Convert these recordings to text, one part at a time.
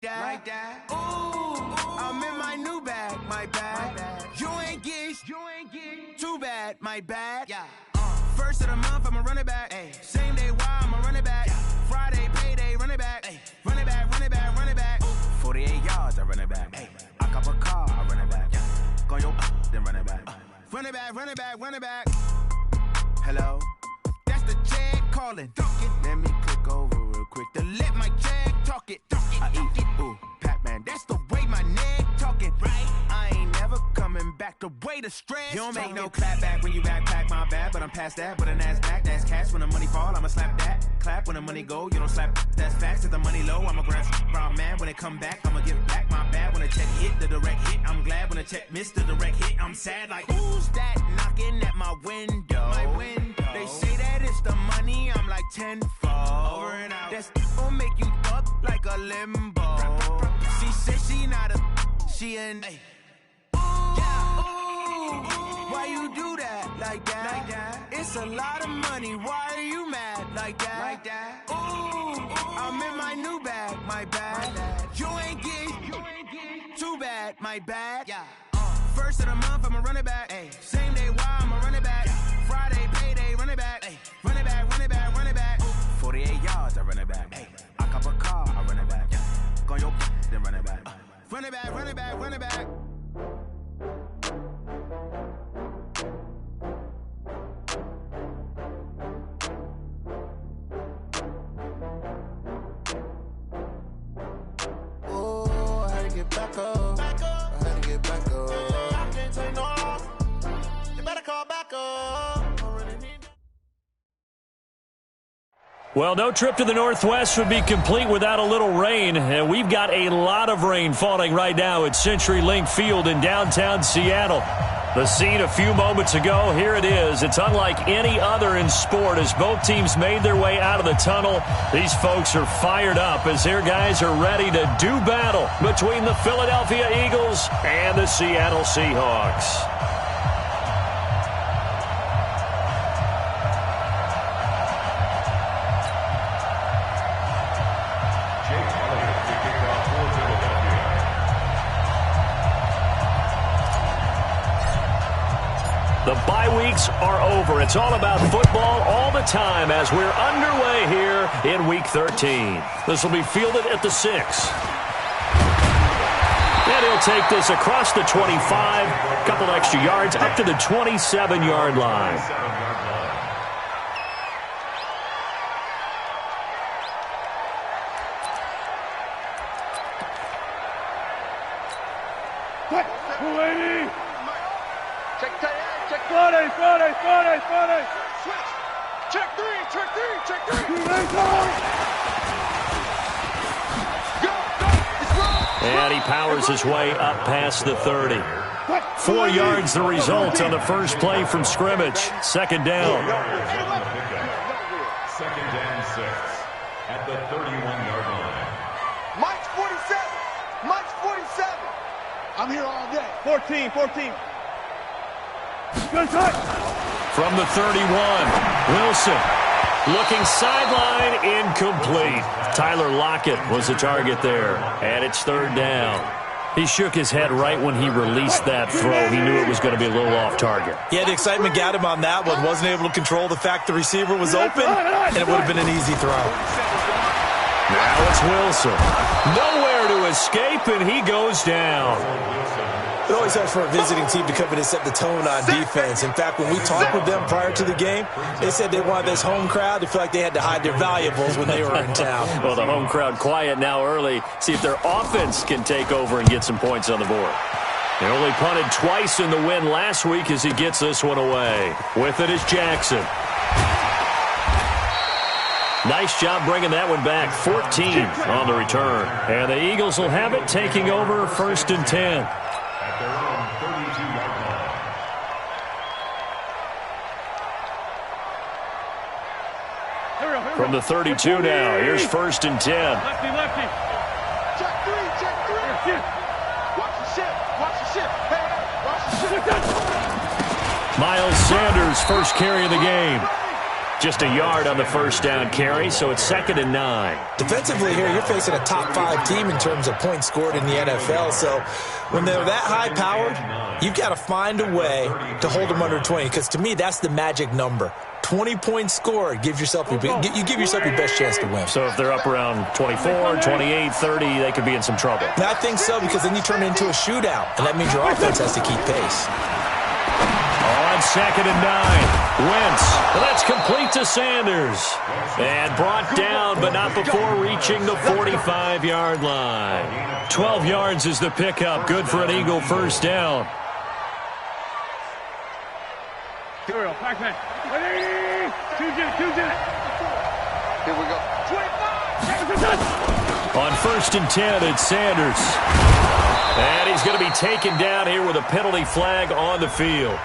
Like that. Ooh, I'm in my new bag, my bad. You ain't geek, too bad, my bad. Yeah. First of the month, I'ma run it back. Ay. Same day, why I'ma run it back. Yeah. Friday, payday, run it back. Ay. Run it back, run it back, run it back. 48 yards, I run it back. Ay. I cop a car, I run it back. Yeah. Go your then run it back. Run it back, run it back, run it back. Hello, that's the check calling. Let me click over real quick to let my check talk it. I eat, ooh, Pac-Man, that's the way my neck talking. Right, I ain't never coming back. The way the stress. You don't make no clap back when you backpack, my bad. But I'm past that with a NASDAQ, that's cash. When the money fall, I'ma slap that. Clap when the money go, you don't slap. That's facts. If the money low, I'ma grab brown man. When it come back, I'ma give back my bad. When the check hit, the direct hit, I'm glad. When the check missed the direct hit, I'm sad. Like, who's that knocking at my window? My window. They say that it's the money, I'm like tenfold. Over and out. That's gon' make you up like a limbo. She said she not a, she an. Ay. Why you do that like that? It's a lot of money. Why are you mad like that? Ooh, I'm in my new bag, my bad. You ain't geek, too bad, my bad. Yeah. First of the month, I'ma run it back. Ay. Same day, why I'ma run it back. Yeah. Friday, payday, run it back. Ay. Run it back, run it back, run it back. 48 yards, I run it back. Ay. I cop a car, I run it back. Yeah. Go your then run it back. Run it back, run it back, run it back. Back up. I had to get back up. I can't take no loss. You better call back up. Well, no trip to the Northwest would be complete without a little rain, and we've got a lot of rain falling right now at CenturyLink Field in downtown Seattle. The scene a few moments ago, here it is. It's unlike any other in sport as both teams made their way out of the tunnel. These folks are fired up as their guys are ready to do battle between the Philadelphia Eagles and the Seattle Seahawks. The bye weeks are over. It's all about football all the time as we're underway here in Week 13. This will be fielded at the 6. And he'll take this across the 25, a couple extra yards, up to the 27-yard line. And he powers his way up past the 30. 4 yards the result on the first play from scrimmage. Second down. Second and 6 at the 31-yard line. Mike's 47. Mike's 47. I'm here all day. 14. Good touch. From the 31, Wilson looking sideline, incomplete. Tyler Lockett was the target there, and it's third down. He shook his head right when he released that throw. He knew it was going to be a little off target. Yeah, the excitement got him on that one. Wasn't able to control the fact the receiver was open, and it would have been an easy throw. Now it's Wilson. Nowhere to escape, and he goes down. It always helps for a visiting team to come in and set the tone on defense. In fact, when we talked with them prior to the game, they said they wanted this home crowd to feel like they had to hide their valuables when they were in town. Well, the home crowd quiet now early. See if their offense can take over and get some points on the board. They only punted twice in the win last week as he gets this one away. With it is Jackson. Nice job bringing that one back. 14 on the return. And the Eagles will have it, taking over 1st and 10. From the 32 now, here's 1st and 10. Lefty. Check 3. Watch the ship. Hey, watch the ship. Miles Sanders, first carry of the game. Just a yard on the first down carry, so it's 2nd and 9. Defensively here, you're facing a top 5 team in terms of points scored in the NFL. So when they're that high-powered, you've got to find a way to hold them under 20, because to me, that's the magic number. 20 points scored, you give yourself your best chance to win. So if they're up around 24, 28, 30, they could be in some trouble. And I think so, because then you turn it into a shootout, and that means your offense has to keep pace. On 2nd and 9, Wentz. Well, that's complete to Sanders. And brought down, but not before reaching the 45-yard line. 12 yards is the pickup. Good for an Eagle first down. Here we go. Pac-Man. Here we go. 25. On 1st and 10, it's Sanders. And he's going to be taken down here with a penalty flag on the field.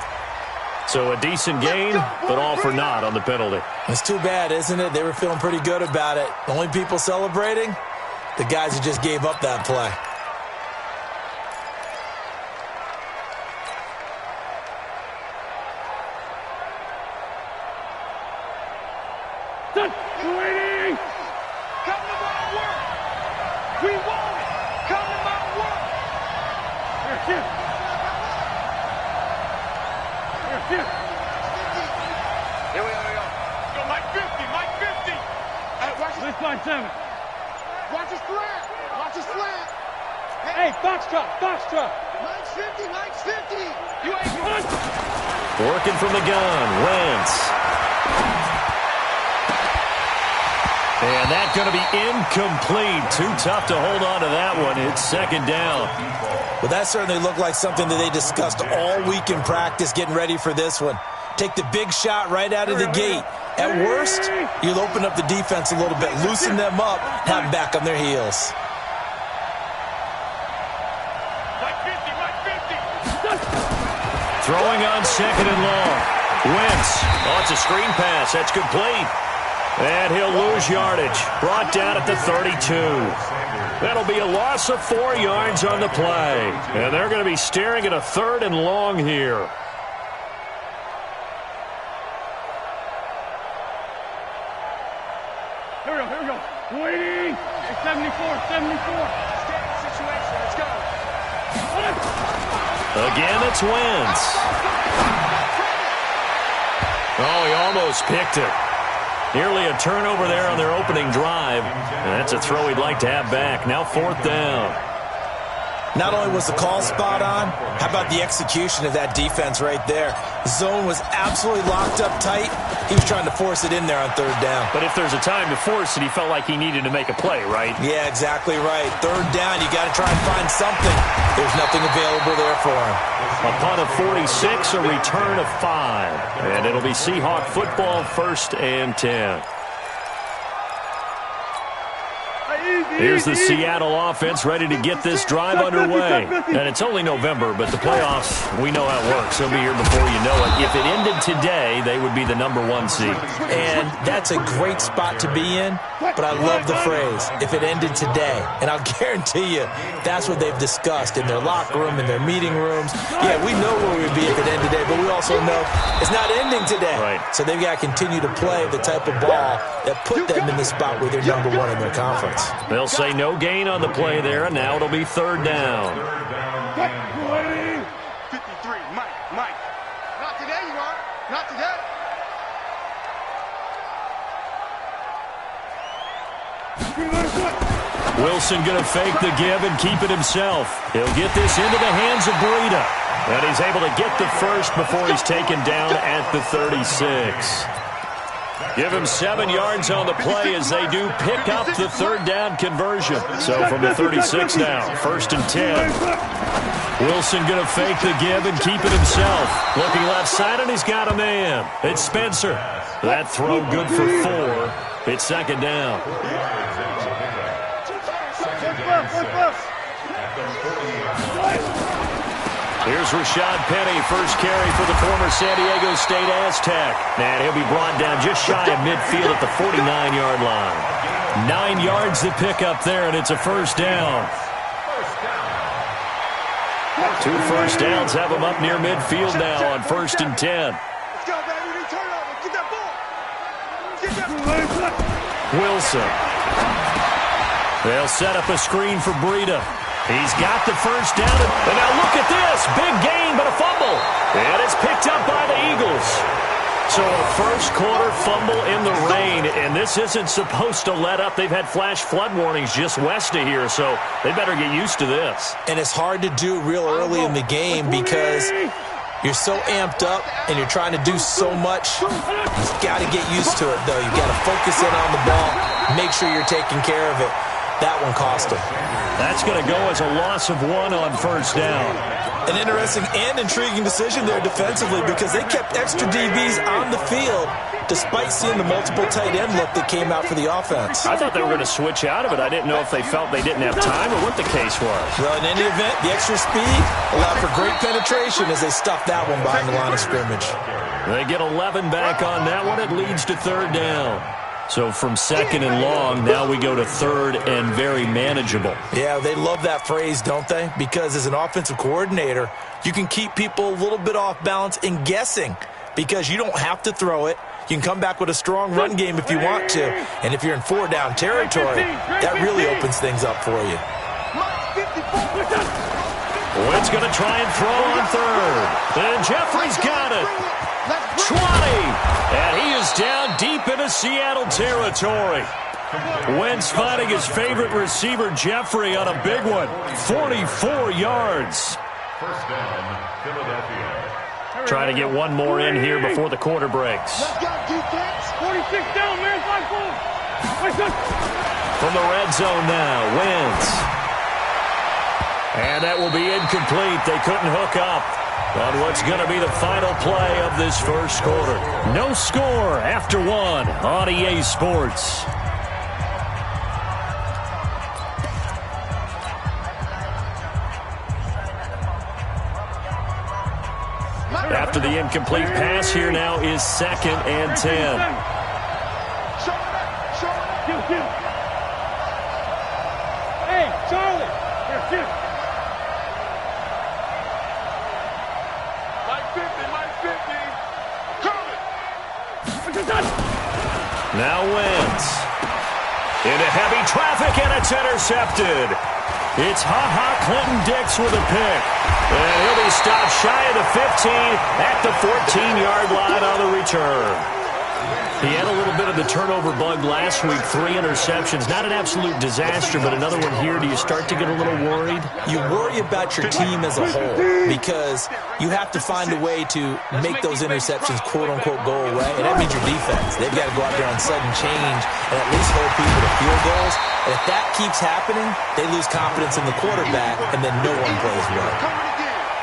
So a decent gain, but all for naught on the penalty. It's too bad, isn't it? They were feeling pretty good about it. The only people celebrating, the guys who just gave up that play. Waiting! Come to my work! We want it! Come to my work! Here. Here we go. Go, Mike 50, Mike 50! Watch this. Line 7. Watch his slant! Watch his slant! Hey, box truck! Mike's 50, Mike's 50! You ain't going. Working from the gun, Wentz. And that's going to be incomplete. Too tough to hold on to that one. It's 2nd down. Well, that certainly looked like something that they discussed all week in practice, getting ready for this one. Take the big shot right out of the gate. At worst, you'll open up the defense a little bit, loosen them up, have them back on their heels. Throwing on 2nd and long. Wentz. Oh, it's a screen pass. That's complete. And he'll lose yardage. Brought down at the 32. That'll be a loss of 4 yards on the play. And they're going to be staring at a 3rd and long here. Here we go. Waiting. 74. Standing situation. Let's go. Again, it's Wentz. Oh, he almost picked it. Nearly a turnover there on their opening drive. And that's a throw he'd like to have back. Now 4th down. Not only was the call spot on, how about the execution of that defense right there? Zone was absolutely locked up tight. He was trying to force it in there on 3rd down. But if there's a time to force it, he felt like he needed to make a play, right? Yeah, exactly right. 3rd down, you got to try and find something. There's nothing available there for him. A punt of 46, a return of 5. And it'll be Seahawk football, 1st and 10. Here's the Seattle offense ready to get this drive underway. And it's only November, but the playoffs, we know how it works. They'll be here before you know it. If it ended today, they would be the #1 seed. And that's a great spot to be in, but I love the phrase, if it ended today. And I'll guarantee you, that's what they've discussed in their locker room, in their meeting rooms. Yeah, we know where we'd be if it ended today, but we also know it's not ending today. Right. So they've got to continue to play the type of ball that put them in the spot where they're #1 in their conference. They'll say no gain on the play there, and now it'll be 3rd down. 53, Mike. Not today, you are. Not today. Wilson going to fake the give and keep it himself. He'll get this into the hands of Breida. And he's able to get the first before he's taken down at the 36. Give him 7 yards on the play as they do pick up the 3rd down conversion. So from the 36 now, 1st and 10. Wilson going to fake the give and keep it himself. Looking left side, and he's got a man. It's Spencer. That throw good for 4. It's 2nd down. Here's Rashad Penny, first carry for the former San Diego State Aztec. And he'll be brought down just shy of midfield at the 49-yard line. 9 yards to pick up there, and it's a 1st down. 2 first downs have him up near midfield now on 1st and 10. Let's go, baby. Turn over. Get that ball. Wilson. They'll set up a screen for Breida. He's got the first down. And now look at this. Big gain, but a fumble. And it's picked up by the Eagles. So a first-quarter fumble in the rain, and this isn't supposed to let up. They've had flash flood warnings just west of here, so they better get used to this. And it's hard to do real early in the game because you're so amped up and you're trying to do so much. You've got to get used to it, though. You've got to focus in on the ball, make sure you're taking care of it. That one cost them. That's going to go as a loss of 1 on first down. An interesting and intriguing decision there defensively because they kept extra DBs on the field despite seeing the multiple tight end look that came out for the offense. I thought they were going to switch out of it. I didn't know if they felt they didn't have time or what the case was. Well, in any event, the extra speed allowed for great penetration as they stuffed that one behind the line of scrimmage. They get 11 back on that one. It leads to third down. So from second and long, now we go to third and very manageable. Yeah, they love that phrase, don't they? Because as an offensive coordinator, you can keep people a little bit off balance and guessing because you don't have to throw it. You can come back with a strong run game if you want to. And if you're in 4-down territory, that really opens things up for you. Witt's going to try and throw on third. And Jeffrey's got it. 20. And he is down deep into Seattle territory. Wentz finding his favorite receiver, Jeffrey, on a big one. 44 yards. First down, Philadelphia. Trying to get one more in here before the quarter breaks. 46 down, man. 5-4. From the red zone now, Wentz. And that will be incomplete. They couldn't hook up on what's going to be the final play of this first quarter. No score after 1 on EA Sports. After the incomplete pass, here now is 2nd and 10. Hey, Charlie. Here. Now Wentz. Into heavy traffic, and it's intercepted. It's Clinton-Dix with a pick. And he'll be stopped shy of the 15 at the 14-yard line on the return. He had a little bit of the turnover bug last week, 3 interceptions. Not an absolute disaster, but another one here. Do you start to get a little worried? You worry about your team as a whole because you have to find a way to make those interceptions, quote-unquote, go away. And that means your defense. They've got to go out there on sudden change and at least hold people to field goals. And if that keeps happening, they lose confidence in the quarterback, and then no one plays well.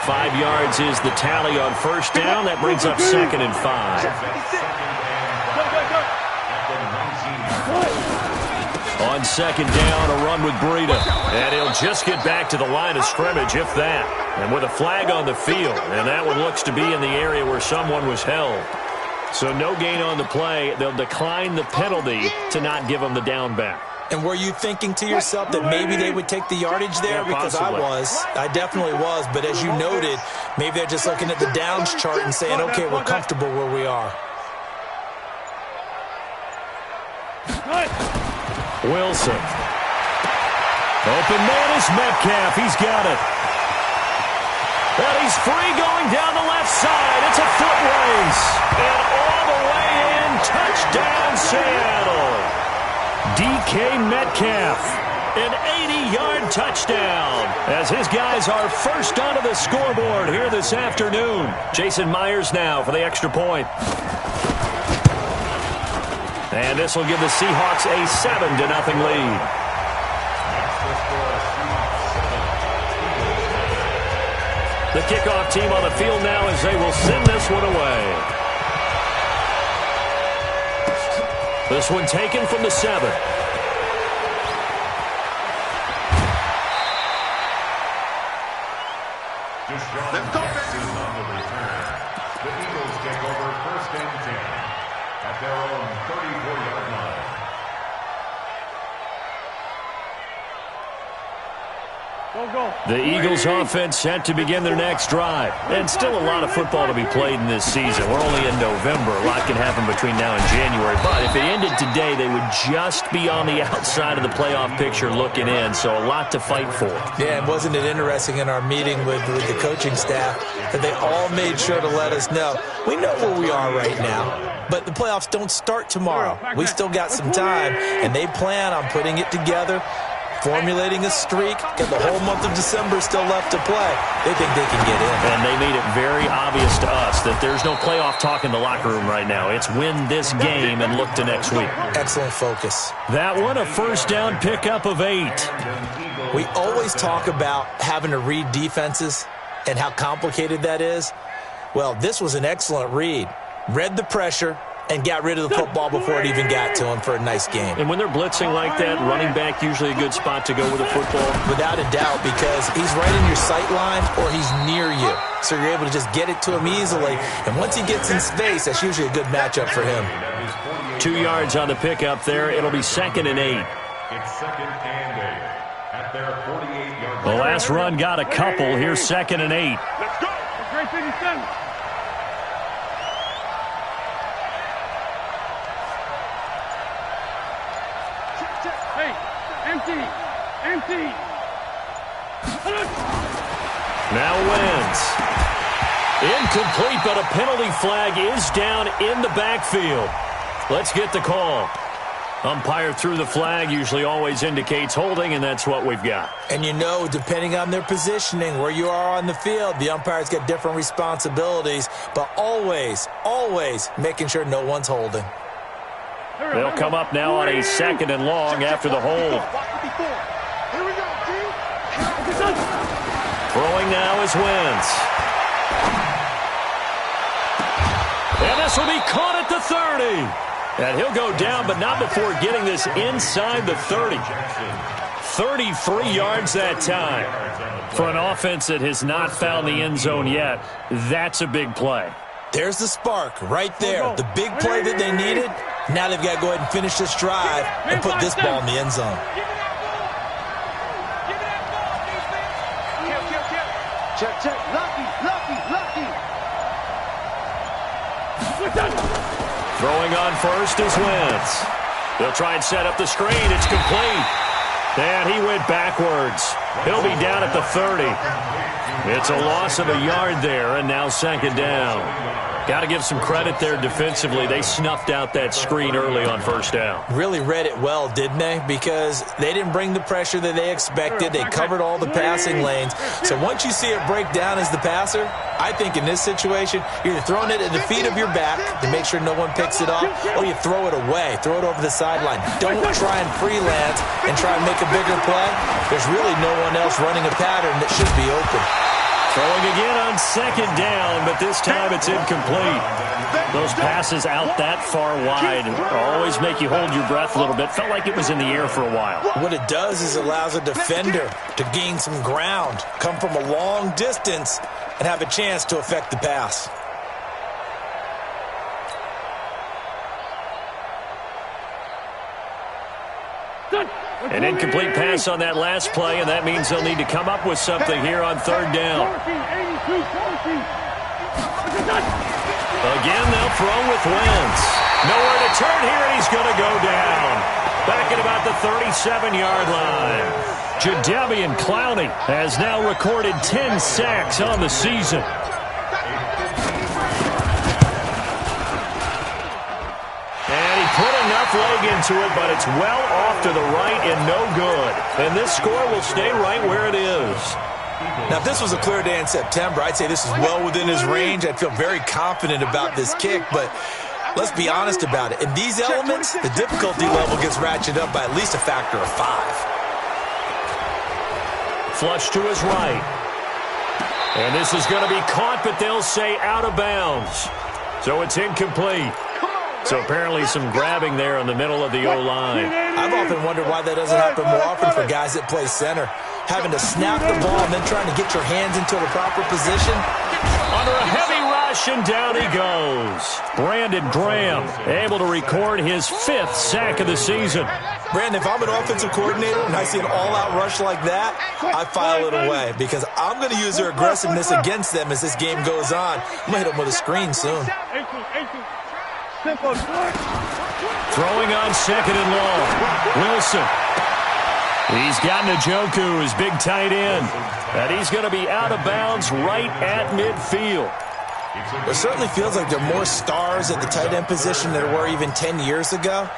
5 yards is the tally on first down. That brings up 2nd and 5. On 2nd down, a run with Breida. And he'll just get back to the line of scrimmage, if that. And with a flag on the field. And that one looks to be in the area where someone was held. So no gain on the play. They'll decline the penalty to not give him the down back. And were you thinking to yourself that maybe they would take the yardage there? Yeah, because possibly. I definitely was. But as you noted, maybe they're just looking at the downs chart and saying, okay, we're comfortable where we are. Wilson. Open man is Metcalf. He's got it. And he's free going down the left side. It's a foot race. And all the way in, touchdown Seattle. DK Metcalf. An 80-yard touchdown as his guys are first onto the scoreboard here this afternoon. Jason Myers now for the extra point. And this will give the Seahawks a 7-0 lead. The kickoff team on the field now as they will send this one away. This one taken from the 7. Let's go, baby. On the return. The Eagles take over 1st and 10 at their own 34-yard line. The Eagles offense set to begin their next drive. And still a lot of football to be played in this season. We're only in November. A lot can happen between now and January. But if it ended today, they would just be on the outside of the playoff picture looking in. So a lot to fight for. Yeah, and wasn't it interesting in our meeting with the coaching staff that they all made sure to let us know, we know where we are right now, but the playoffs don't start tomorrow. We still got some time, and they plan on putting it together, formulating a streak, got the whole month of December still left to play. They think they can get in. And they made it very obvious to us that there's no playoff talk in the locker room right now. It's win this game and look to next week. Excellent focus. That one, a first down pickup of 8. We always talk about having to read defenses and how complicated that is. Well, this was an excellent read. Read the pressure and got rid of the football before it even got to him for a nice game. And when they're blitzing like that, running back usually a good spot to go with the football? Without a doubt, because he's right in your sight line or he's near you. So you're able to just get it to him easily. And once he gets in space, that's usually a good matchup for him. 2 yards on the pickup there. It'll be 2nd and 8. It's 2nd and 8 at their 48-yard line. The last run got a couple. Here's 2nd and 8. Let's go. Great 57. Empty. Now wins. Incomplete, but a penalty flag is down in the backfield. Let's get the call. Umpire threw the flag, usually always indicates holding, and that's what we've got. And you know, depending on their positioning, where you are on the field, the umpire's got different responsibilities, but always making sure no one's holding. They'll come up now on a 2nd and long after the hold. Throwing now is Wentz. And this will be caught at the 30. And he'll go down, but not before getting this inside the 30. 33 yards that time. For an offense that has not found the end zone yet, that's a big play. There's the spark right there. The big play that they needed. Now they've got to go ahead and finish this drive and put this ball in the end zone. Check. Lucky. Throwing on first is Wentz. They'll try and set up the screen. It's complete. And he went backwards. He'll be down at the 30. It's a loss of a yard there, and now 2nd down. Got to give some credit there defensively. They snuffed out that screen early on first down. Really read it well, didn't they? Because they didn't bring the pressure that they expected. They covered all the passing lanes. So once you see it break down as the passer, I think in this situation, you're either throwing it at the feet of your back to make sure no one picks it up, or you throw it away, throw it over the sideline. Don't try and freelance and try and make a bigger play. There's really no one else running a pattern that should be open. Throwing again on 2nd down, but this time it's incomplete. Those passes out that far wide always make you hold your breath a little bit. Felt like it was in the air for a while. What it does is allows a defender to gain some ground, come from a long distance, and have a chance to affect the pass. An incomplete pass on that last play, and that means they'll need to come up with something here on 3rd down. Again, they'll throw with Wentz. Nowhere to turn here, and he's going to go down. Back at about the 37-yard line. Jadeveon Clowney has now recorded 10 sacks on the season. Put enough leg into it, but it's well off to the right and no good. And this score will stay right where it is. Now, if this was a clear day in September, I'd say this is well within his range. I'd feel very confident about this kick, but let's be honest about it. In these elements, the difficulty level gets ratcheted up by at least a factor of 5. Flush to his right. And this is going to be caught, but they'll say out of bounds. So it's incomplete. So apparently some grabbing there in the middle of the O-line. I've often wondered why that doesn't happen more often for guys that play center. Having to snap the ball and then trying to get your hands into the proper position. Under a heavy rush. rush, and down he goes. Brandon Graham able to record his 5th sack of the season. Brandon, if I'm an offensive coordinator and I see an all-out rush like that, I file it away because I'm going to use their aggressiveness against them as this game goes on. I'm going to hit them with a screen soon. Throwing on 2nd and long. Wilson. He's got Njoku, his big tight end. And he's going to be out of bounds right at midfield. It certainly feels like there are more stars at the tight end position than there were even 10 years ago.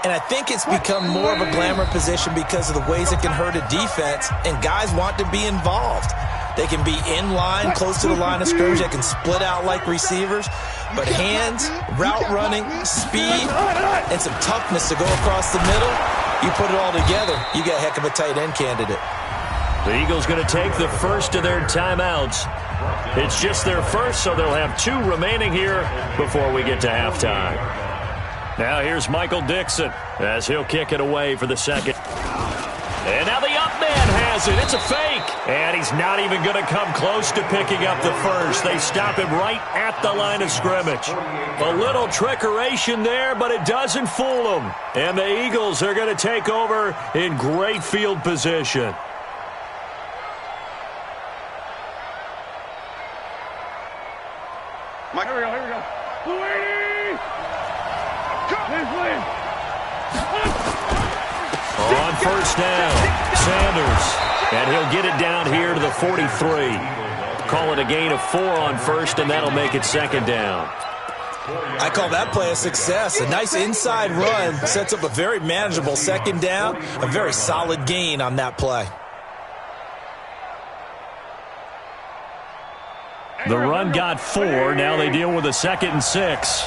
And I think it's become more of a glamour position because of the ways it can hurt a defense, and guys want to be involved. They can be in line, close to the line of scrimmage. They can split out like receivers. But hands, route running, speed, and some toughness to go across the middle, you put it all together, you got a heck of a tight end candidate. The Eagles going to take the first of their timeouts. It's just their first, so they'll have 2 remaining here before we get to halftime. Now here's Michael Dixon as he'll kick it away for the second. And now the up man has it. It's a fake. And he's not even going to come close to picking up the first. They stop him right at the line of scrimmage. A little trickeration there, but it doesn't fool them. And the Eagles are going to take over in great field position. Mike, here we go. Louis! Please. On first down, Sanders. And he'll get it down here to the 43. Call it a gain of 4 on first, and that'll make it 2nd down. I call that play a success. A nice inside run sets up a very manageable 2nd down. A very solid gain on that play. The run got 4. Now they deal with a 2nd and 6.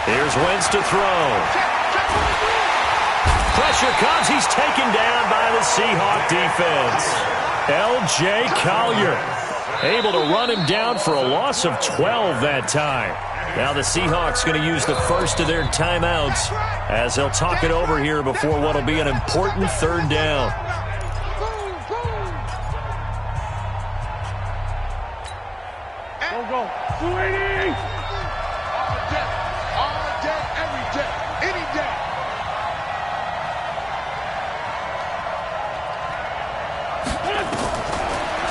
Here's Wentz to throw. Pressure comes. He's taken down by the Seahawk defense. L.J. Collier able to run him down for a loss of 12 that time. Now the Seahawks going to use the first of their timeouts as they'll talk it over here before what will be an important 3rd down. Go. 280! All day, every day, any day.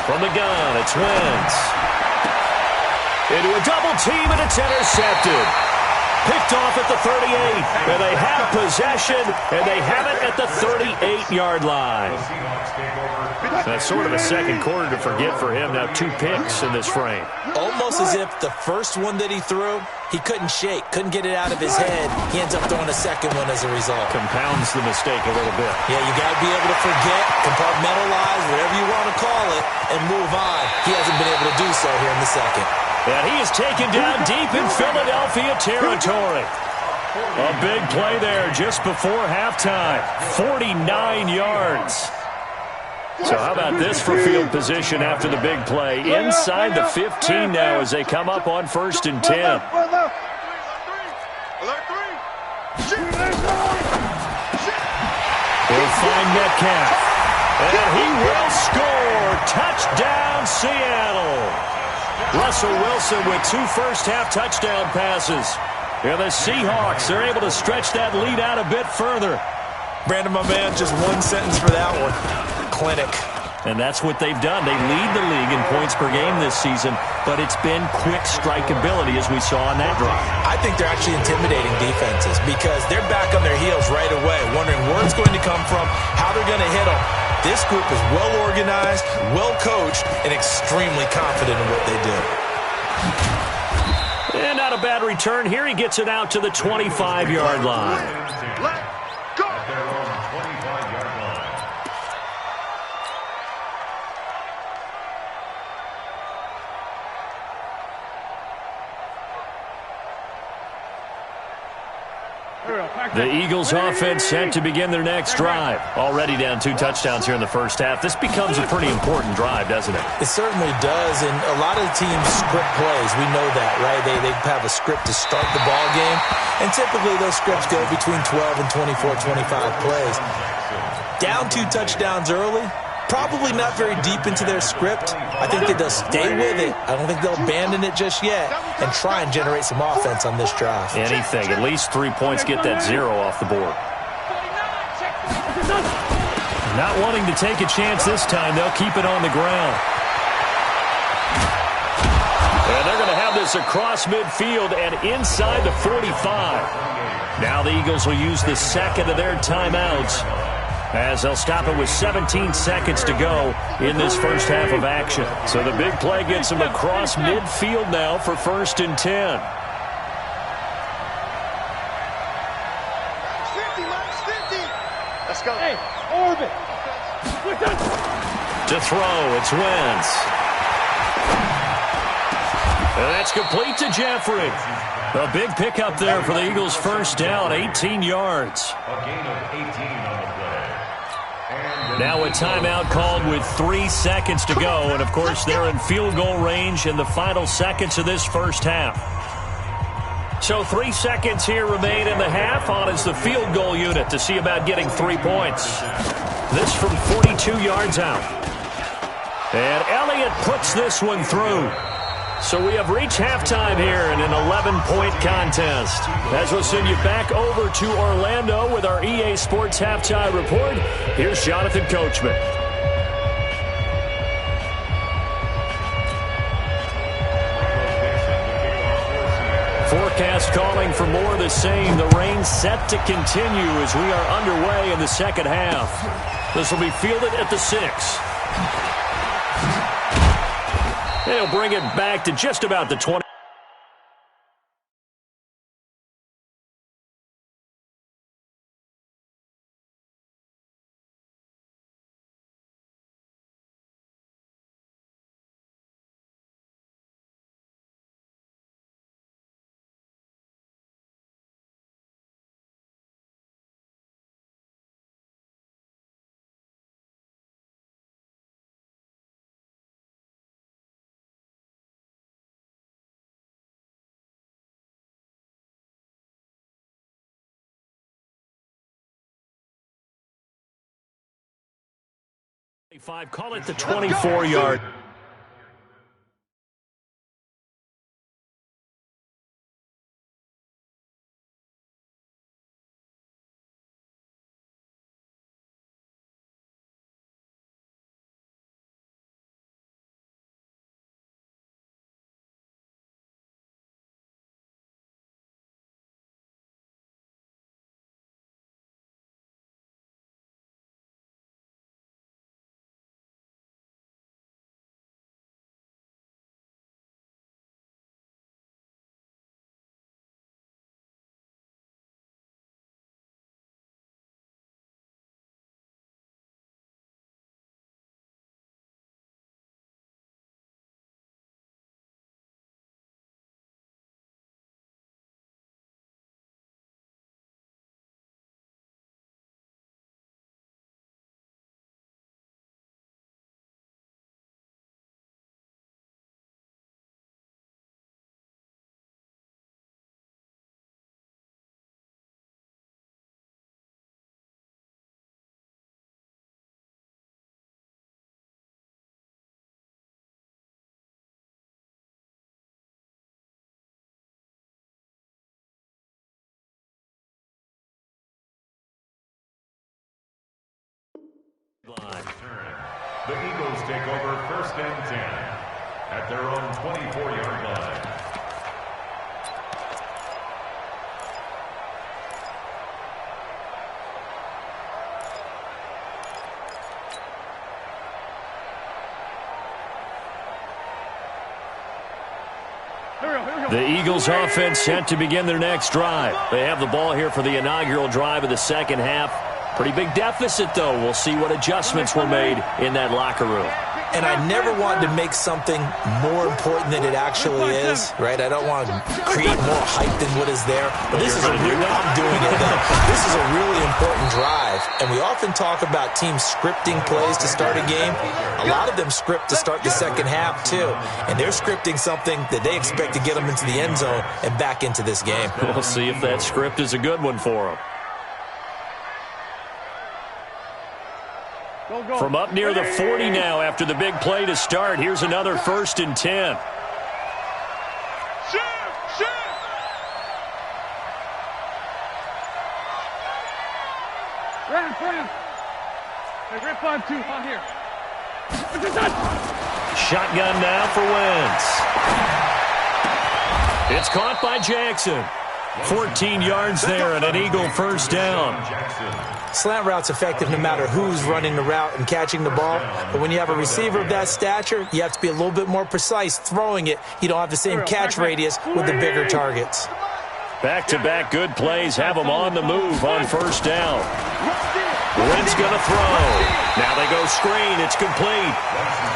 From the gun, it's Wentz. Into a double team, and it's intercepted. Picked off at the 38. And they have possession, and they have it at the 38-yard line. That's sort of a second quarter to forget for him. Now 2 picks in this frame. Almost as if the first one that he threw, he couldn't shake, couldn't get it out of his head. He ends up throwing a second one as a result. Compounds the mistake a little bit. Yeah, you got to be able to forget, compartmentalize, whatever you want to call it, and move on. He hasn't been able to do so here in the second. And he is taken down deep in Philadelphia territory. A big play there just before halftime. 49 yards. So how about this for field position after the big play? Inside the 15 now as they come up on 1st and 10. He'll find Metcalf. And he will score. Touchdown, Seattle. Russell Wilson with 2 first-half touchdown passes. And the Seahawks, they're able to stretch that lead out a bit further. Brandon, my man, just 1 sentence for that one. Clinic. And that's what they've done. They lead the league in points per game this season, but it's been quick strikeability as we saw on that drive. I think they're actually intimidating defenses because they're back on their heels right away, wondering where it's going to come from, how they're going to hit them. This group is well organized, well coached, and extremely confident in what they do. And not a bad return here. He gets it out to the 25-yard line. The Eagles offense set to begin their next drive. Already down 2 touchdowns here in the first half. This becomes a pretty important drive, doesn't it? It certainly does, and a lot of the teams script plays. We know that, right? They have a script to start the ball game, and typically those scripts go between 12 and 24, 25 plays. Down 2 touchdowns early, Probably not very deep into their script. I think they'll stay with it. I don't think they'll abandon it just yet and try and generate some offense on this drive. Anything. At least 3 points, get that 0 off the board. Not wanting to take a chance this time, they'll keep it on the ground. And they're going to have this across midfield and inside the 45. Now the Eagles will use the second of their timeouts as they'll stop it with 17 seconds to go in this first half of action. So the big play gets them across midfield now for 1st and 10. Let's go. Hey, orbit. To throw, it's Wentz. And that's complete to Jeffrey. A big pickup there for the Eagles' first down, 18 yards. A gain of 18 on the play. Now a timeout called with 3 seconds to go. And, of course, they're in field goal range in the final seconds of this first half. So 3 seconds here remain in the half. On is the field goal unit to see about getting 3 points. This from 42 yards out. And Elliott puts this one through. So we have reached halftime here in an 11-point contest. As we'll send you back over to Orlando with our EA Sports Halftime Report, here's Jonathan Coachman. Forecast calling for more of the same. The rain set to continue as we are underway in the second half. This will be fielded at the 6. They'll bring it back to just about the 20. Call it the 24-yard. The Eagles take over 1st and 10 at their own 24-yard line. The Eagles offense set to begin their next drive. They have the ball here for the inaugural drive of the second half. Pretty big deficit, though. We'll see what adjustments were made in that locker room. And I never wanted to make something more important than it actually is, right? I don't want to create more hype than what is there. But this is a really, I'm doing it though. This is a really important drive. And we often talk about teams scripting plays to start a game. A lot of them script to start the second half too. And they're scripting something that they expect to get them into the end zone and back into this game. We'll see if that script is a good one for them. From up near the 40 now after the big play to start. Here's another 1st and 10. Ram. Hey, rip 5-2 on here. Shotgun now for Wentz. It's caught by Jackson. 14 yards there and an Eagle 1st down. Slant route's effective no matter who's running the route and catching the ball. But when you have a receiver of that stature, you have to be a little bit more precise throwing it. You don't have the same catch radius with the bigger targets. Back-to-back good plays have them on the move on 1st down. Wentz going to throw. Now they go screen. It's complete.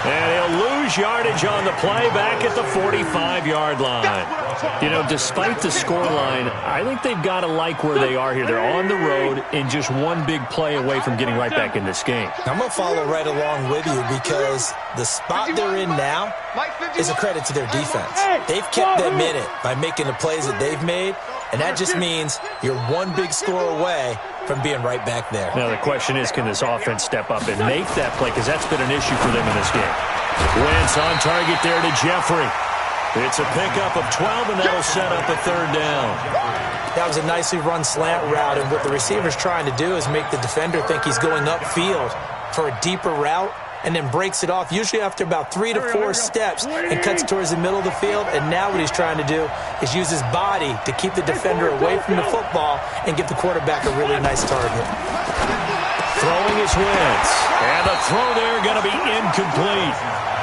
And he'll lose yardage on the play back at the 45-yard line. You know, despite the scoreline, I think they've got to like where they are here. They're on the road and just one big play away from getting right back in this game. I'm going to follow right along with you because the spot they're in now is a credit to their defense. They've kept them in it by making the plays that they've made, and that just means you're one big score away from being right back there. Now the question is, can this offense step up and make that play? Because that's been an issue for them in this game. Wentz on target there to Jeffrey. It's a pickup of 12, and that'll set up a 3rd down. That was a nicely run slant route, and what the receiver's trying to do is make the defender think he's going upfield for a deeper route, and then breaks it off, usually after about 3 to 4 steps, and cuts towards the middle of the field. And now what he's trying to do is use his body to keep the defender away from the football and give the quarterback a really nice target. Throwing is Wentz. And the throw there going to be incomplete.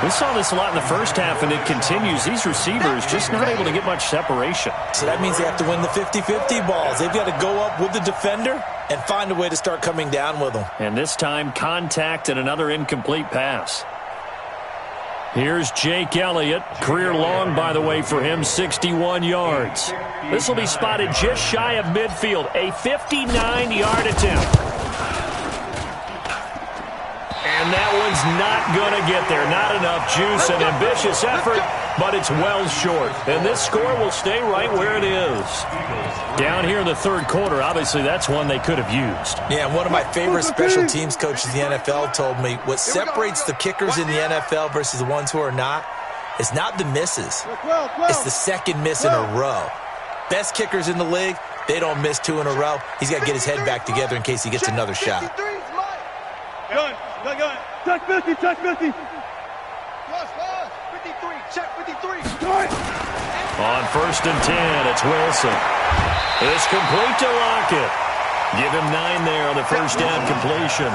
We saw this a lot in the first half, and it continues. These receivers just not able to get much separation. So that means they have to win the 50-50 balls. They've got to go up with the defender and find a way to start coming down with them. And this time, contact and another incomplete pass. Here's Jake Elliott. Career long, by the way, for him, 61 yards. This will be spotted just shy of midfield. A 59-yard attempt. And that one's not going to get there. Not enough juice. An ambitious effort, but it's well short. And this score will stay right where it is. Down here in the 3rd quarter, obviously that's one they could have used. Yeah, one of my favorite special teams coaches in the NFL told me what separates the kickers in the NFL versus the ones who are not is not the misses. It's the second miss in a row. Best kickers in the league, they don't miss 2 in a row. He's got to get his head back together in case he gets another shot. Gun. Check 50. Plus, 53. Check 53. On 1st and 10, it's Wilson. It's complete to Lockett. Give him 9 there on the 1st down completion.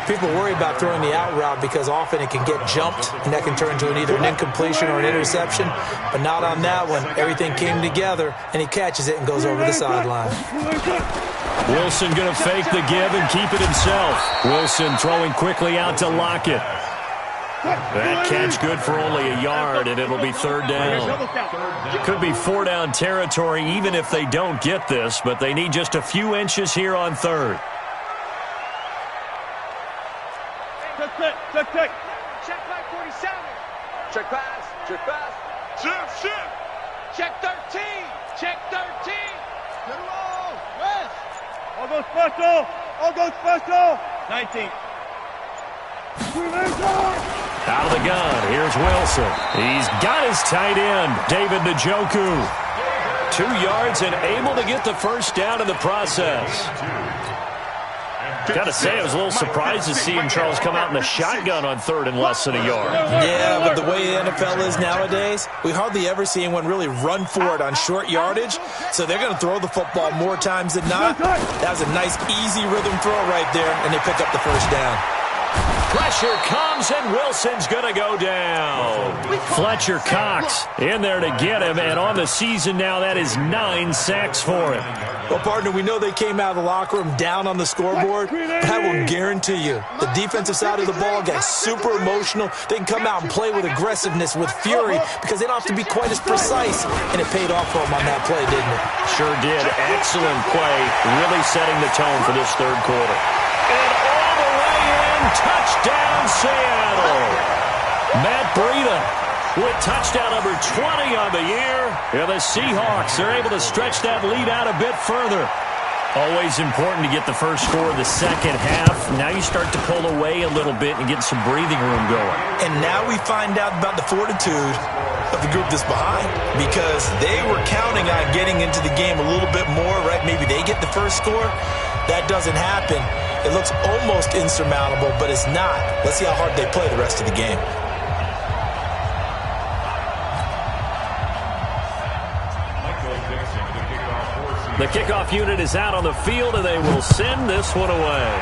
People worry about throwing the out route because often it can get jumped, and that can turn into either an incompletion or an interception. But not on that one. Everything came together, and he catches it and goes over the sideline. Wilson going to fake the give and keep it himself. Wilson throwing quickly out to Lockett. That catch good for only a yard, and it'll be 3rd down. Could be 4-down territory even if they don't get this, but they need just a few inches here on 3rd. Check. Check back 47. Check pass. Shift. Check 13. Check 13. Get it all. West. All go special. 19. Out of the gun, here's Wilson. He's got his tight end, David Njoku. 2 yards and able to get the 1st down in the process. Got to say, I was a little surprised to see him, Charles, come out in the shotgun on 3rd and less than a yard. Yeah, but the way the NFL is nowadays, we hardly ever see anyone really run for it on short yardage, so they're going to throw the football more times than not. That was a nice, easy rhythm throw right there, and they pick up the 1st down. Pressure comes, and Wilson's going to go down. Fletcher Cox in there to get him, and on the season now, that is 9 sacks for him. Well, partner, we know they came out of the locker room down on the scoreboard, but I will guarantee you the defensive side of the ball got super emotional. They can come out and play with aggressiveness, with fury, because they don't have to be quite as precise, and it paid off for them on that play, didn't it? Sure did. Excellent play, really setting the tone for this 3rd quarter. And all the way in, touchdown Seattle. Matt Breida with touchdown number 20 on the year. And the Seahawks are able to stretch that lead out a bit further. Always important to get the first score of the second half. Now you start to pull away a little bit and get some breathing room going. And now we find out about the fortitude of the group that's behind, because they were counting on getting into the game a little bit more, right? Maybe they get the first score. That doesn't happen. It looks almost insurmountable, but it's not. Let's see how hard they play the rest of the game. The kickoff unit is out on the field, and they will send this one away.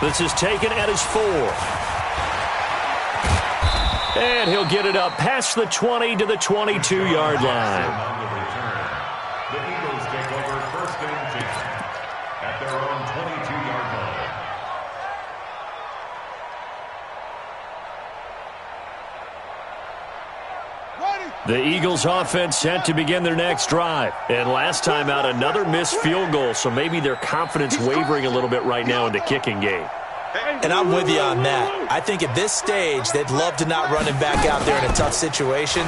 This is taken at his 4. And he'll get it up past the 20 to the 22-yard line. The Eagles take over first and 10 at their own 22-yard line. The Eagles offense set to begin their next drive. And last time out, another missed field goal, so maybe their confidence wavering a little bit right now in the kicking game. And I'm with you on that. I think at this stage, they'd love to not run him back out there in a tough situation.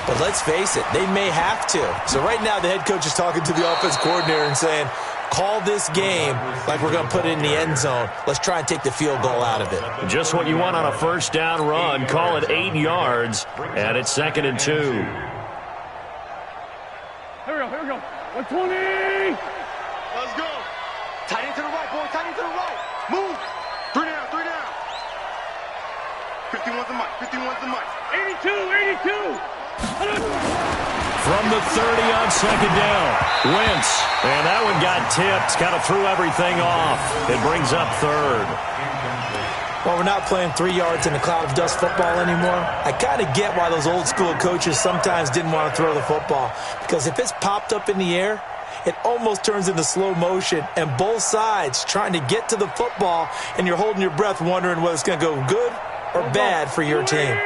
But let's face it, they may have to. So right now, the head coach is talking to the offense coordinator and saying, call this game like we're going to put it in the end zone. Let's try and take the field goal out of it. Just what you want on a first down run. Call it 8 yards, and it's 2nd and 2. Here we go. 120. Let's go. Tight end to the right, boy. Tight end to the right. Move. 3 down. 51's the mic. 82. From the 30 on 2nd down, Wentz. And that one got tipped. Kind of threw everything off. It brings up 3rd. Well, we're not playing 3 yards in a cloud of dust football anymore. I kind of get why those old school coaches sometimes didn't want to throw the football. Because if it's popped up in the air, it almost turns into slow motion. And both sides trying to get to the football, and you're holding your breath wondering whether it's going to go good or bad for your team.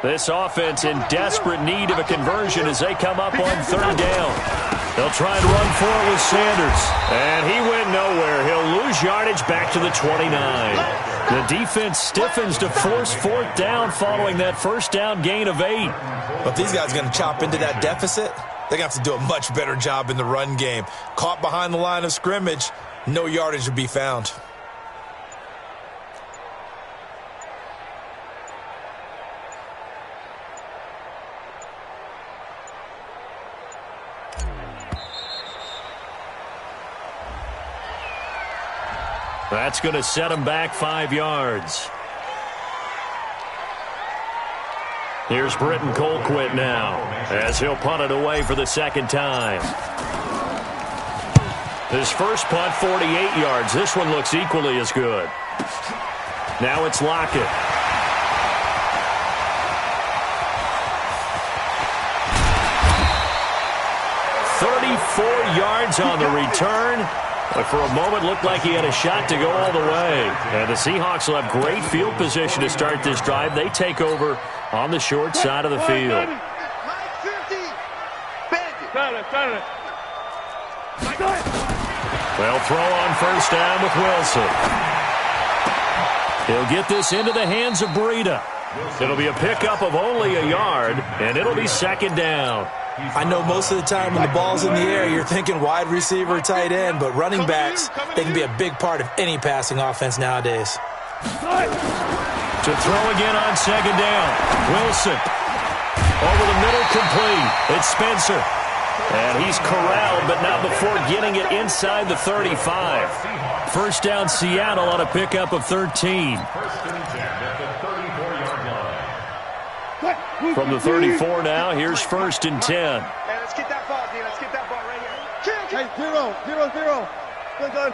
This offense in desperate need of a conversion as they come up on 3rd down. They'll try and run for it with Sanders. And he went nowhere. He'll lose yardage back to the 29. The defense stiffens to force 4th down following that first down gain of 8. But these guys are going to chop into that deficit. They're going to have to do a much better job in the run game. Caught behind the line of scrimmage, no yardage to be found. That's going to set him back 5 yards. Here's Britton Colquitt now as he'll punt it away for the 2nd time. His first punt, 48 yards. This one looks equally as good. Now it's Lockett. Yards on the return, but for a moment looked like he had a shot to go all the way. And the Seahawks will have great field position to start this drive. They take over on the short side of the field. They'll throw on first down with Wilson. He'll get this into the hands of Breida. It'll be a pickup of only a yard, and it'll be 2nd down. I know most of the time when the ball's in the air, you're thinking wide receiver, tight end, but running backs, they can be a big part of any passing offense nowadays. To throw again on 2nd down. Wilson. Over the middle, complete. It's Spencer. And he's corralled, but not before getting it inside the 35. First down, Seattle on a pickup of 13. From the 34 now, here's 1st and 10. Hey, let's get that ball, D. Let's get that ball right here. Hey, 0. Good,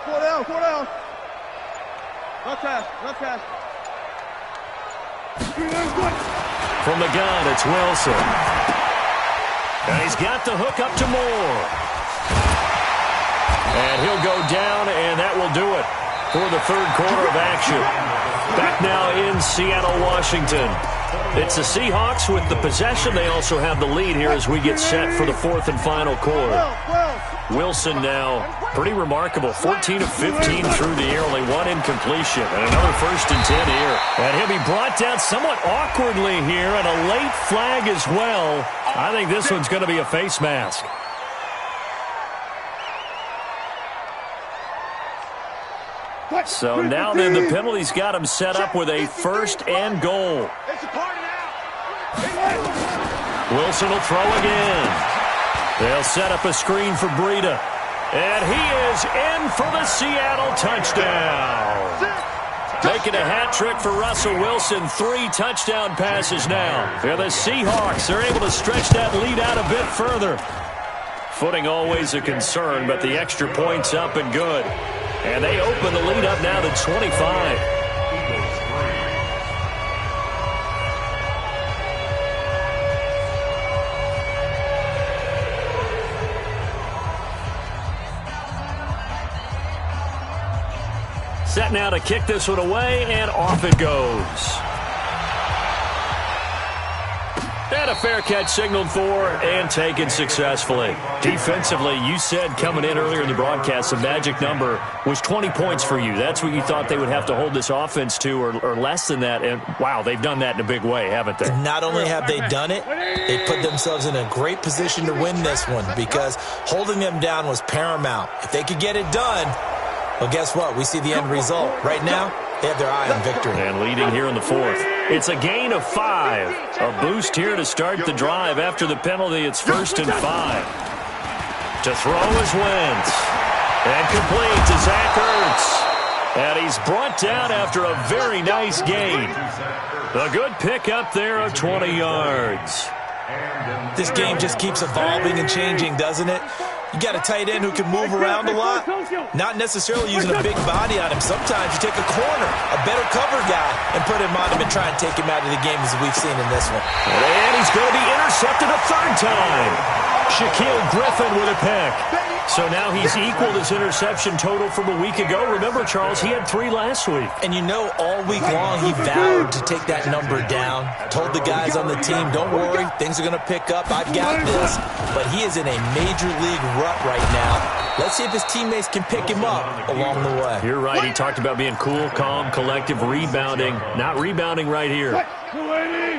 4 down. Run pass. From the gun, it's Wilson. And he's got the hook up to Moore. And he'll go down, and that will do it for the 3rd quarter of action. Back now in Seattle, Washington. It's the Seahawks with the possession. They also have the lead here as we get set for the 4th and final quarter. Wilson now, pretty remarkable, 14 of 15 through the air, only 1 incompletion, and another 1st and 10 here. And he'll be brought down somewhat awkwardly here, and a late flag as well. I think this one's going to be a face mask. So now then the penalty's got him set up with a 1st and goal. Wilson will throw again. They'll set up a screen for Breida. And he is in for the Seattle touchdown. Making a hat trick for Russell Wilson. 3 touchdown passes now. For the Seahawks, they're able to stretch that lead out a bit further. Footing always a concern, but the extra point's up and good. And they open the lead up now to 25. Set now to kick this one away, and off it goes. And a fair catch signaled for and taken successfully. Defensively, you said coming in earlier in the broadcast, the magic number was 20 points for you. That's what you thought they would have to hold this offense to, or less than that. And, wow, they've done that in a big way, haven't they? Not only have they done it, they put themselves in a great position to win this one because holding them down was paramount. If they could get it done, well, guess what? We see the end result. Right now, they have their eye on victory. And leading here in the 4th. It's a gain of 5. A boost here to start the drive. After the penalty, it's 1st and 5. To throw is Wentz. And complete to Zach Ertz. And he's brought down after a very nice gain. A good pickup there of 20 yards. This game just keeps evolving and changing, doesn't it? You got a tight end who can move around a lot, not necessarily using a big body on him. Sometimes you take a corner, a better cover guy, and put him on him and try and take him out of the game as we've seen in this one. And he's going to be intercepted a 3rd time. Shaquille Griffin with a pick. So now he's equaled his interception total from a week ago. Remember, Charles, he had 3 last week. And you know, all week long he vowed to take that number down. Told the guys on the team, don't worry, things are going to pick up. I've got this. But he is in a major league rut right now. Let's see if his teammates can pick him up along the way. You're right. He talked about being cool, calm, collective, rebounding. Not rebounding right here.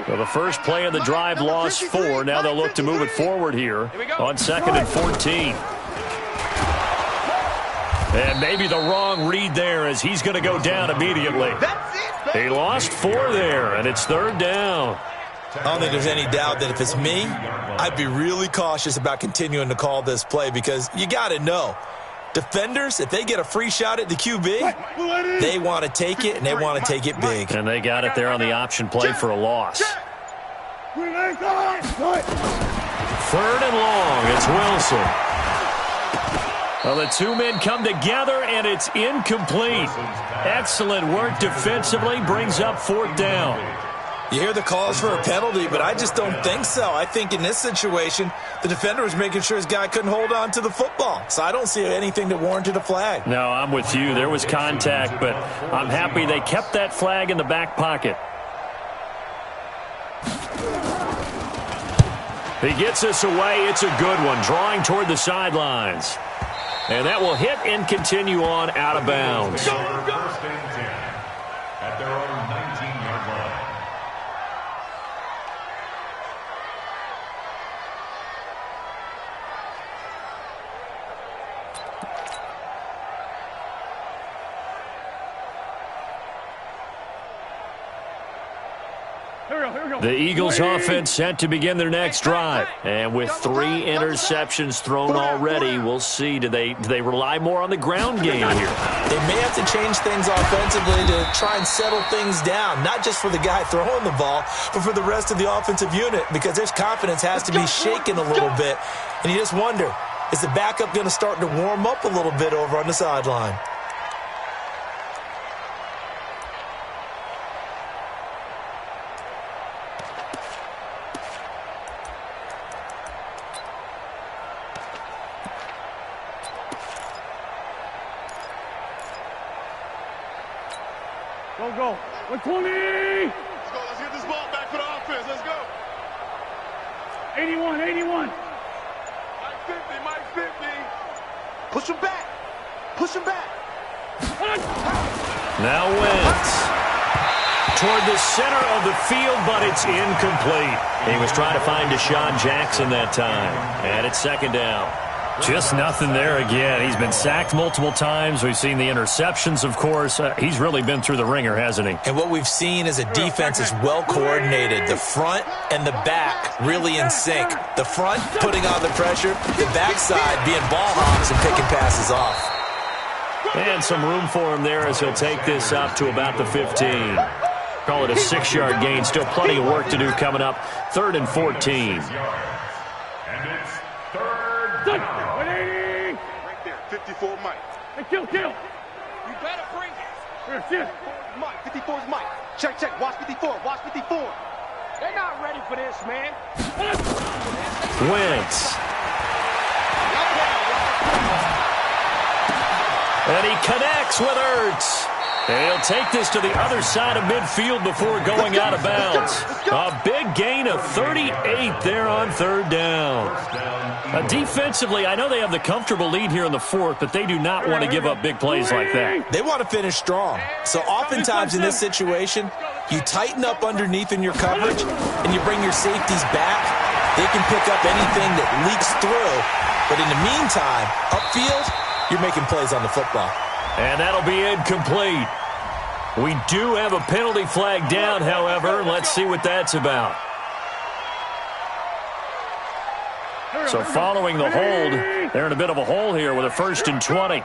So the first play of the drive lost 4. Now they'll look to move it forward here on 2nd and 14. And maybe the wrong read there as he's going to go down immediately. He lost 4 there, and it's 3rd down. I don't think there's any doubt that if it's me, I'd be really cautious about continuing to call this play because you got to know, defenders, if they get a free shot at the QB, they want to take it, and they want to take it big. And they got it there on the option play for a loss. 3rd and long, it's Wilson. Well, the 2 men come together, and it's incomplete. Excellent work defensively, brings up 4th down. You hear the calls for a penalty, but I just don't think so. I think in this situation, the defender was making sure his guy couldn't hold on to the football. So I don't see anything that warranted a flag. No, I'm with you. There was contact, but I'm happy they kept that flag in the back pocket. He gets this away. It's a good one, drawing toward the sidelines. And that will hit and continue on out of bounds. 1st and 10 at their own 19-yard line. The Eagles offense set to begin their next drive. And with 3 interceptions thrown already, we'll see. Do they rely more on the ground game here? They may have to change things offensively to try and settle things down, not just for the guy throwing the ball, but for the rest of the offensive unit, because their confidence has to be shaken a little bit. And you just wonder, is the backup going to start to warm up a little bit over on the sideline? Go. 120. Let's go. Let's get this ball back for the offense. Let's go. 81. Mike 50. Push him back. Now Wentz toward the center of the field, but it's incomplete. He was trying to find Deshaun Jackson that time. And it's 2nd down. Just nothing there again. He's been sacked multiple times. We've seen the interceptions, of course. He's really been through the ringer, hasn't he? And what we've seen is a defense is well coordinated. The front and the back really in sync. The front putting on the pressure, the backside being ball hogs and picking passes off. And some room for him there as he'll take this up to about the 15. Call it a 6-yard gain. Still plenty of work to do coming up. 3rd and 14. And it's 3rd down. Right there, 54 Mike. Hey, kill. You better bring it. Here. Mike, 54 is Mike. Check. Watch 54. They're not ready for this, man. Wentz. And he connects with Ertz. And he'll take this to the other side of midfield before going out of bounds. A big gain of 38 there on 3rd down. Defensively, I know they have the comfortable lead here in the 4th, but they do not want to give up big plays like that. They want to finish strong. So oftentimes in this situation, you tighten up underneath in your coverage and you bring your safeties back. They can pick up anything that leaks through. But in the meantime, upfield, you're making plays on the football. And that'll be incomplete. We do have a penalty flag down, however. Let's see what that's about. So following the hold, they're in a bit of a hole here with a 1st and 20.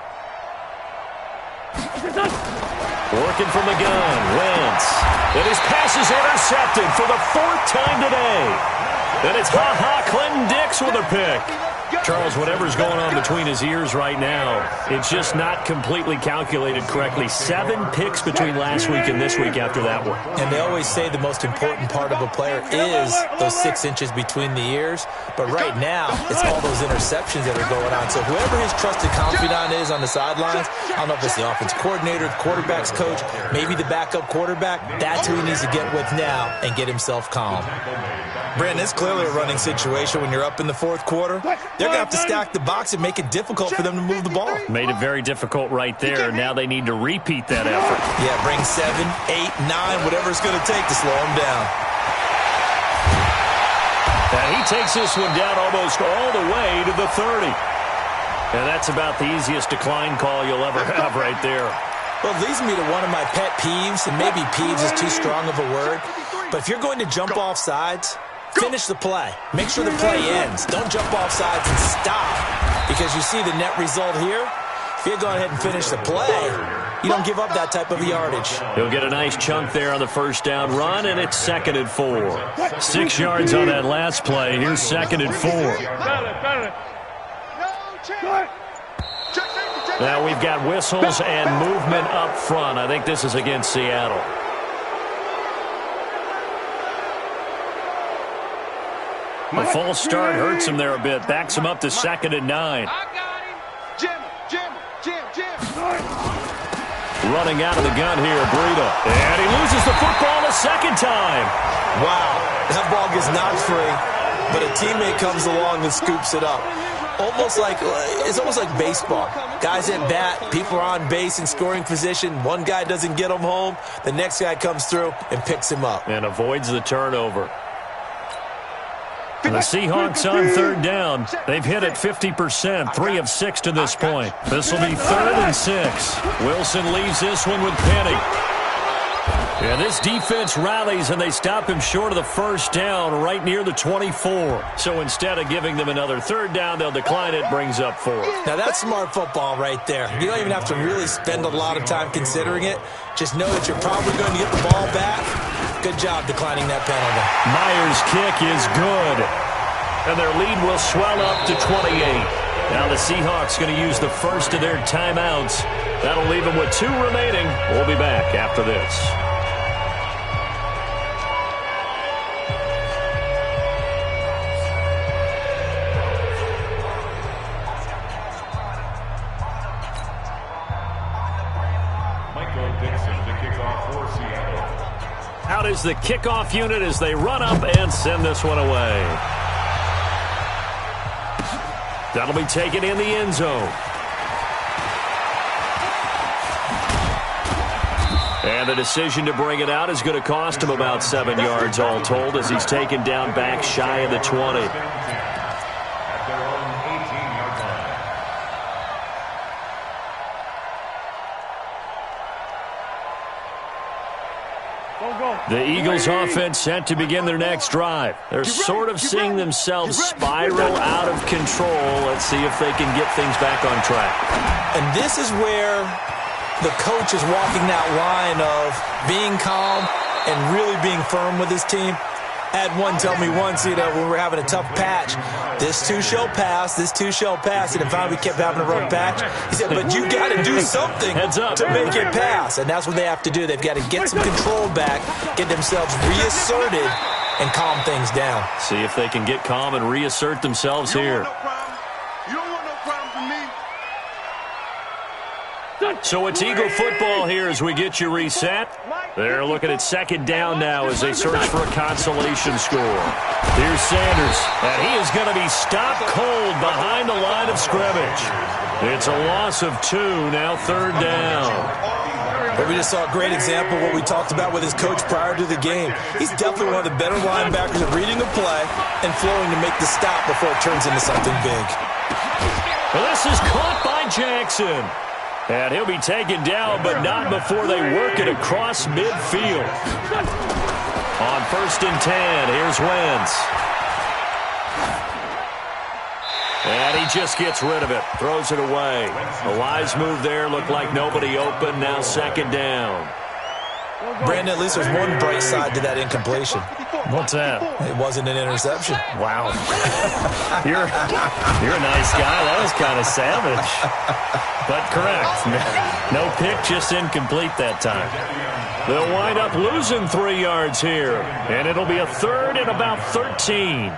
Working from the gun, Wentz. And his pass is intercepted for the 4th time today. And it's Clinton Dix with a pick. Charles, whatever's going on between his ears right now, it's just not completely calculated correctly. 7 picks between last week and this week after that one. And they always say the most important part of a player is those 6 inches between the ears. But right now, it's all those interceptions that are going on. So whoever his trusted confidant is on the sidelines, I don't know if it's the offense coordinator, the quarterback's coach, maybe the backup quarterback, that's who he needs to get with now and get himself calm. Brandon, it's clearly a running situation when you're up in the 4th quarter. They're going to have to stack the box and make it difficult for them to move the ball. Made it very difficult right there. Now they need to repeat that effort. Yeah, bring 7, 8, 9, whatever it's going to take to slow them down. And he takes this one down almost all the way to the 30. And that's about the easiest decline call you'll ever have right there. Well, it leads me to one of my pet peeves, and maybe peeves is too strong of a word, but if you're going to jump off sides, finish the play. Make sure the play ends. Don't jump off sides and stop. Because you see the net result here. If you go ahead and finish the play, you don't give up that type of yardage. He'll get a nice chunk there on the 1st down run, and it's 2nd and 4. 6 yards on that last play. Here's 2nd and 4. Now we've got whistles and movement up front. I think this is against Seattle. The false start hurts him there a bit. Backs him up to 2nd and 9. Running out of the gun here, Breida. And he loses the football a 2nd time. Wow, that ball gets knocked free, but a teammate comes along and scoops it up. It's almost like baseball. Guys at bat, people are on base in scoring position. One guy doesn't get him home. The next guy comes through and picks him up. And avoids the turnover. And the Seahawks on 3rd down. They've hit it 50%, 3 of 6 to this point. This will be 3rd and 6. Wilson leaves this one with Penny. And this defense rallies, and they stop him short of the 1st down right near the 24. So instead of giving them another 3rd down, they'll decline it, brings up 4th. Now that's smart football right there. You don't even have to really spend a lot of time considering it. Just know that you're probably going to get the ball back. Good job declining that penalty. Myers' kick is good. And their lead will swell up to 28. Now the Seahawks going to use the first of their timeouts. That'll leave them with 2 remaining. We'll be back after this. Out is the kickoff unit as they run up and send this one away. That'll be taken in the end zone. And the decision to bring it out is going to cost him about 7 yards all told as he's taken down back shy of the 20. The Eagles offense set to begin their next drive. They're sort of seeing themselves spiral out of control. Let's see if they can get things back on track. And this is where the coach is walking that line of being calm and really being firm with his team. Had one tell me once, when we were having a tough patch, this too shall pass, this too shall pass. And then finally we kept having a rough patch. He said, but you got to do something to make it pass. And that's what they have to do. They've got to get some control back, get themselves reasserted, and calm things down. See if they can get calm and reassert themselves here. You don't want no problem from me. So it's Eagle football here as we get you reset. They're looking at second down now as they search for a consolation score. Here's Sanders, and he is going to be stopped cold behind the line of scrimmage. It's a loss of 2, now third down. But we just saw a great example of what we talked about with his coach prior to the game. He's definitely one of the better linebackers at reading a play and flowing to make the stop before it turns into something big. Well, this is caught by Jackson. And he'll be taken down, but not before they work it across midfield. On 1st and 10, here's Wentz. And he just gets rid of it, throws it away. A wise move there, looked like nobody open, now second down. Brandon, at least there's one bright side to that incompletion. What's that? It wasn't an interception. Wow. You're a nice guy. That was kind of savage. But correct. No pick, just incomplete that time. They'll wind up losing 3 yards here. And it'll be a third and about 13.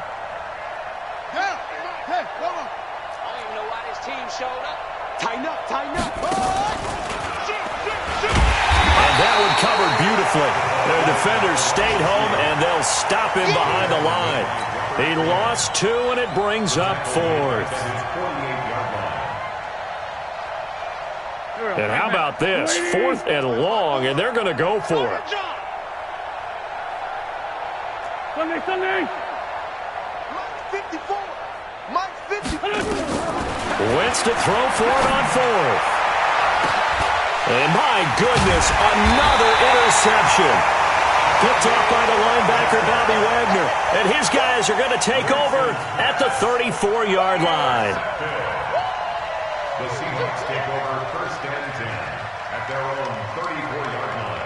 That one covered beautifully. Their defenders stayed home, and they'll stop him behind the line. He lost 2, and it brings up 4th. And how about this? 4th and long, and they're going to go for it. Wentz to throw for it on 4th. And my goodness, another interception. Picked off by the linebacker, Bobby Wagner. And his guys are going to take over at the 34-yard line. The Seahawks take over 1st and 10 at their own 34-yard line.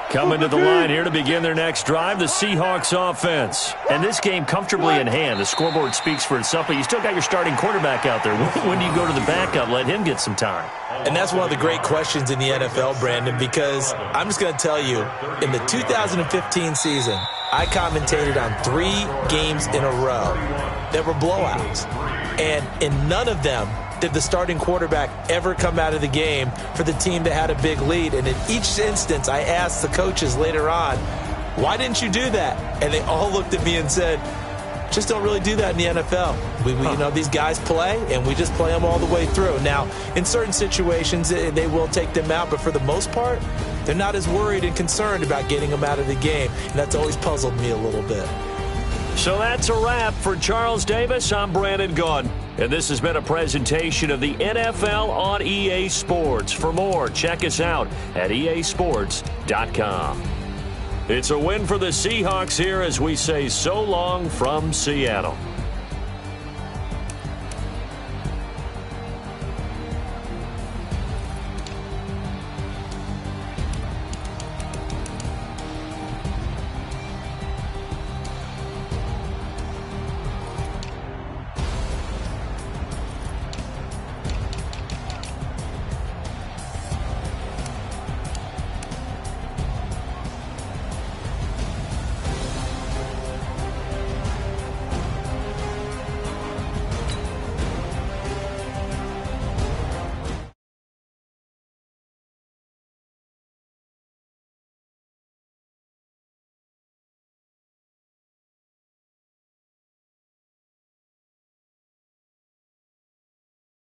Coming to the line here to begin their next drive, the Seahawks offense. And this game comfortably in hand. The scoreboard speaks for itself, but you still got your starting quarterback out there. When do you go to the backup? Let him get some time. And that's one of the great questions in the NFL, Brandon, because I'm just going to tell you, in the 2015 season, I commentated on 3 games in a row that were blowouts. And in none of them did the starting quarterback ever come out of the game for the team that had a big lead. And in each instance, I asked the coaches later on, why didn't you do that? And they all looked at me and said, just don't really do that in the NFL. You know, these guys play, and we just play them all the way through. Now, in certain situations, they will take them out, but for the most part, they're not as worried and concerned about getting them out of the game. And that's always puzzled me a little bit. So that's a wrap for Charles Davis. I'm Brandon Gunn. And this has been a presentation of the NFL on EA Sports. For more, check us out at easports.com. It's a win for the Seahawks here as we say so long from Seattle.